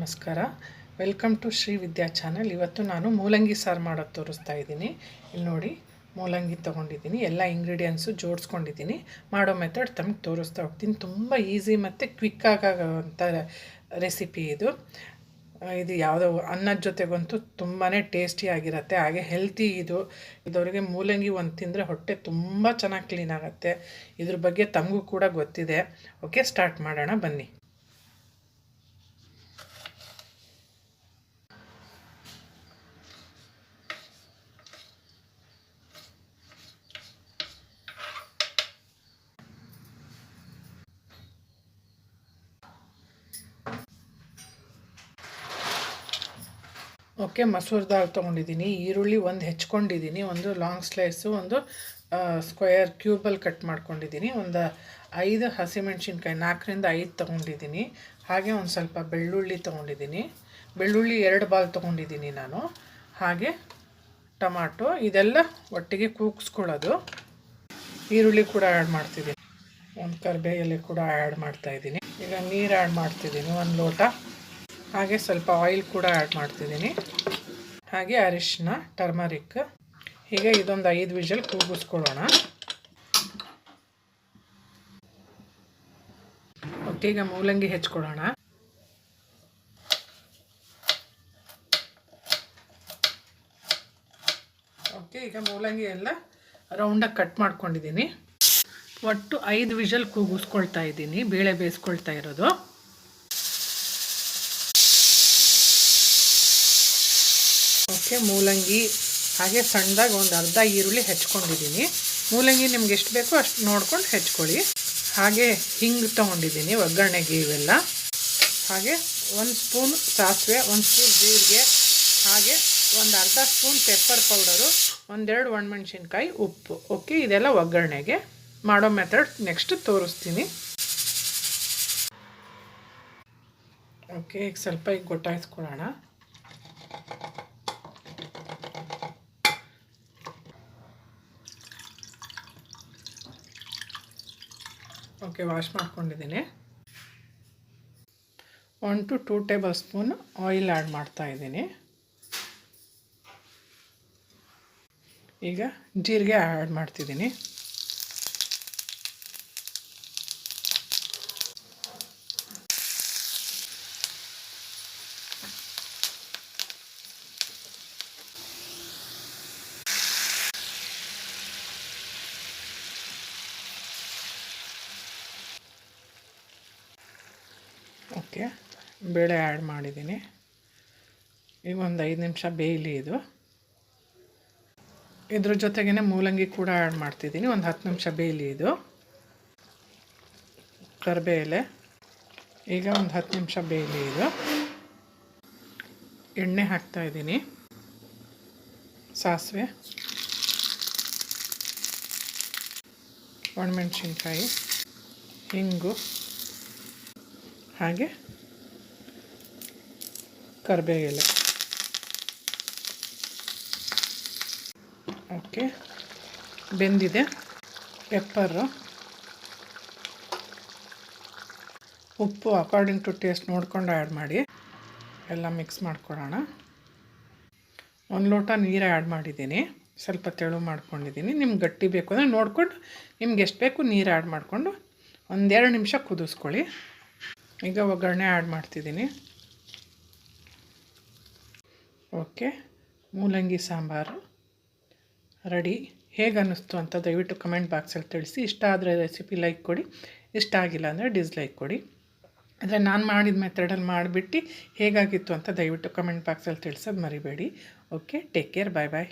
ನಮಸ್ಕಾರ. Welcome to Shri Vidya channel. ಇವತ್ತು ನಾನು ಮೂಲಂಗಿ ಸಾರು ಮಾಡೋದು ತೋರಿಸ್ತಾ ಇದ್ದೀನಿ. ಇಲ್ಲಿ ನೋಡಿ, ಮೂಲಂಗಿ ತೊಗೊಂಡಿದ್ದೀನಿ, ಎಲ್ಲ ಇಂಗ್ರೀಡಿಯೆಂಟ್ಸು ಜೋಡಿಸ್ಕೊಂಡಿದ್ದೀನಿ. ಮಾಡೋ ಮೆಥಡ್ ತಮಗೆ ತೋರಿಸ್ತಾ ಹೋಗ್ತೀನಿ. ತುಂಬ ಈಸಿ ಮತ್ತು ಕ್ವಿಕ್ ಆಗೋಂಥ ರೆಸಿಪಿ ಇದು. ಯಾವುದೋ ಅನ್ನದ ಜೊತೆಗಂತೂ ತುಂಬಾ ಟೇಸ್ಟಿಯಾಗಿರುತ್ತೆ, ಹಾಗೆ ಹೆಲ್ತಿ ಇದವರಿಗೆ ಮೂಲಂಗಿ ಒಂದು ತಿಂದರೆ ಹೊಟ್ಟೆ ತುಂಬ ಚೆನ್ನಾಗಿ ಕ್ಲೀನ್ ಆಗುತ್ತೆ. ಇದ್ರ ಬಗ್ಗೆ ತಮಗೂ ಕೂಡ ಗೊತ್ತಿದೆ. ಓಕೆ, ಸ್ಟಾರ್ಟ್ ಮಾಡೋಣ ಬನ್ನಿ. ಓಕೆ, ಮಸೂರ್ ದಾಲ್ ತೊಗೊಂಡಿದ್ದೀನಿ. ಈರುಳ್ಳಿ ಒಂದು ಹೆಚ್ಕೊಂಡಿದ್ದೀನಿ, ಒಂದು ಲಾಂಗ್ ಸ್ಲೈಸು, ಒಂದು ಸ್ಕ್ವೇರ್ ಕ್ಯೂಬಲ್ಲಿ ಕಟ್ ಮಾಡ್ಕೊಂಡಿದ್ದೀನಿ. ಒಂದು 5 ಹಸಿಮೆಣ್ಸಿನ್ಕಾಯಿ, 4ರಿಂದ 5 ತೊಗೊಂಡಿದ್ದೀನಿ. ಹಾಗೆ ಒಂದು ಸ್ವಲ್ಪ ಬೆಳ್ಳುಳ್ಳಿ ತೊಗೊಂಡಿದ್ದೀನಿ. ಬೆಳ್ಳುಳ್ಳಿ 2 ಬಾಲ್ ತೊಗೊಂಡಿದ್ದೀನಿ ನಾನು. ಹಾಗೆ ಟೊಮಾಟೊ, ಇದೆಲ್ಲ ಒಟ್ಟಿಗೆ ಕೂಗಿಸ್ಕೊಳ್ಳೋದು. ಈರುಳ್ಳಿ ಕೂಡ ಆ್ಯಡ್ ಮಾಡ್ತಿದ್ದೀನಿ. ಒಂದು ಕರಿಬೇವು ಎಲೆ ಕೂಡ ಆ್ಯಡ್ ಮಾಡ್ತಾಯಿದ್ದೀನಿ. ಈಗ ನೀರು ಆ್ಯಡ್ ಮಾಡ್ತಿದ್ದೀನಿ 1 ಲೋಟ. ಹಾಗೆ ಸ್ವಲ್ಪ ಆಯಿಲ್ ಕೂಡ ಆ್ಯಡ್ ಮಾಡ್ತಿದ್ದೀನಿ. ಹಾಗೆ ಅರಿಶಿನ, ಟರ್ಮರಿಕ್. ಹೀಗೆ ಇದೊಂದು 5 ವಿಷಲ್ ಕೂಗಿಸ್ಕೊಳ್ಳೋಣ. ಓಕೆ, ಈಗ ಮೂಲಂಗಿ ಹೆಚ್ಕೊಳ್ಳೋಣ. ಓಕೆ, ಈಗ ಮೂಲಂಗಿ ಎಲ್ಲ ರೌಂಡಾಗಿ ಕಟ್ ಮಾಡ್ಕೊಂಡಿದ್ದೀನಿ. ಒಟ್ಟು 5 ವಿಷಲ್ ಕೂಗಿಸ್ಕೊಳ್ತಾ ಇದ್ದೀನಿ, ಬೇಳೆ ಬೇಯಿಸ್ಕೊಳ್ತಾ ಇರೋದು. ಓಕೆ, ಮೂಲಂಗಿ ಹಾಗೆ ಸಣ್ಣದಾಗಿ ಒಂದು ಅರ್ಧ ಈರುಳ್ಳಿ ಹೆಚ್ಕೊಂಡಿದ್ದೀನಿ. ಮೂಲಂಗಿ ನಿಮ್ಗೆ ಎಷ್ಟು ಬೇಕೋ ಅಷ್ಟು ನೋಡ್ಕೊಂಡು ಹೆಚ್ಕೊಳ್ಳಿ. ಹಾಗೆ ಹಿಂಗೆ ತೊಗೊಂಡಿದ್ದೀನಿ ಒಗ್ಗರಣೆಗೆ ಇವೆಲ್ಲ. ಹಾಗೆ 1 ಸ್ಪೂನ್ ಸಾಸಿವೆ, 1 ಸ್ಪೂನ್ ಜೀರಿಗೆ, ಹಾಗೆ ಒಂದು ಅರ್ಧ ಸ್ಪೂನ್ ಪೆಪ್ಪರ್ ಪೌಡರು, 1-2 ಒಣಮೆಣ್ಸಿನ್ಕಾಯಿ, ಉಪ್ಪು. ಓಕೆ, ಇದೆಲ್ಲ ಒಗ್ಗರಣೆಗೆ. ಮಾಡೋ ಮೆಥಡ್ ನೆಕ್ಸ್ಟ್ ತೋರಿಸ್ತೀನಿ. ಓಕೆ, ಈಗ ಸ್ವಲ್ಪ ಗೊತ್ತಾಯಿಸ್ಕೊಳ್ಳೋಣ. ಓಕೆ, ವಾಶ್ ಮಾಡ್ಕೊಂಡಿದ್ದೀನಿ. 1 to 2 table spoon oil add ಮಾಡ್ತಾಯಿದ್ದೀನಿ. ಈಗ ಜೀರಿಗೆ ಆ್ಯಡ್ ಮಾಡ್ತಿದ್ದೀನಿ. ಓಕೆ, ಬೇಳೆ ಆ್ಯಡ್ ಮಾಡಿದ್ದೀನಿ. ಈಗ ಒಂದು 5 ನಿಮಿಷ ಬೇಯಲಿ ಇದು. ಇದ್ರ ಜೊತೆಗೇ ಮೂಲಂಗಿ ಕೂಡ ಆ್ಯಡ್ ಮಾಡ್ತಿದ್ದೀನಿ. ಒಂದು 10 ನಿಮಿಷ ಬೇಯಲಿ ಇದು. ಕರಿಬೇವು ಎಲೆ, ಈಗ ಒಂದು 10 ನಿಮಿಷ ಬೇಯಲಿ ಇದು. ಎಣ್ಣೆ ಹಾಕ್ತಾಯಿದ್ದೀನಿ. ಸಾಸಿವೆ, ಒಣಮೆಣ್ಸಿನ್ಕಾಯಿ, ಹಿಂಗು, ಹಾಗೆ ಕರಿಬೇವು ಎಲೆ. ಓಕೆ, ಬೆಂದಿದೆ. ಪೆಪ್ಪರು, ಉಪ್ಪು ಅಕಾರ್ಡಿಂಗ್ ಟು ಟೇಸ್ಟ್ ನೋಡ್ಕೊಂಡು ಆ್ಯಡ್ ಮಾಡಿ. ಎಲ್ಲ ಮಿಕ್ಸ್ ಮಾಡ್ಕೊಳ್ಳೋಣ. 1 ಲೋಟ ನೀರು ಆ್ಯಡ್ ಮಾಡಿದ್ದೀನಿ. ಸ್ವಲ್ಪ ತೆಳು ಮಾಡ್ಕೊಂಡಿದ್ದೀನಿ. ನಿಮ್ಗೆ ಗಟ್ಟಿ ಬೇಕು ಅಂದರೆ ನೋಡ್ಕೊಂಡು ನಿಮ್ಗೆ ಎಷ್ಟು ಬೇಕು ನೀರು ಆ್ಯಡ್ ಮಾಡಿಕೊಂಡು 1-2 ನಿಮಿಷ ಕುದಿಸ್ಕೊಳ್ಳಿ. ಈಗ ಒಗ್ಗರಣೆ ಆ್ಯಡ್ ಮಾಡ್ತಿದ್ದೀನಿ. ಓಕೆ, ಮೂಲಂಗಿ ಸಾಂಬಾರು ರೆಡಿ. ಹೇಗೆ ಅನ್ನಿಸ್ತು ಅಂತ ದಯವಿಟ್ಟು ಕಮೆಂಟ್ ಬಾಕ್ಸಲ್ಲಿ ತಿಳಿಸಿ. ಇಷ್ಟ ಆದರೆ ರೆಸಿಪಿ ಲೈಕ್ ಕೊಡಿ, ಇಷ್ಟ ಆಗಿಲ್ಲ ಅಂದರೆ ಡಿಸ್ಲೈಕ್ ಕೊಡಿ. ಅಂದರೆ ನಾನು ಮಾಡಿದ ಮೆಥಡಲ್ಲಿ ಮಾಡಿಬಿಟ್ಟು ಹೇಗಾಗಿತ್ತು ಅಂತ ದಯವಿಟ್ಟು ಕಮೆಂಟ್ ಬಾಕ್ಸಲ್ಲಿ ತಿಳಿಸೋದು ಮರಿಬೇಡಿ. ಓಕೆ, ಟೇಕ್ ಕೇರ್, ಬಾಯ್ ಬಾಯ್.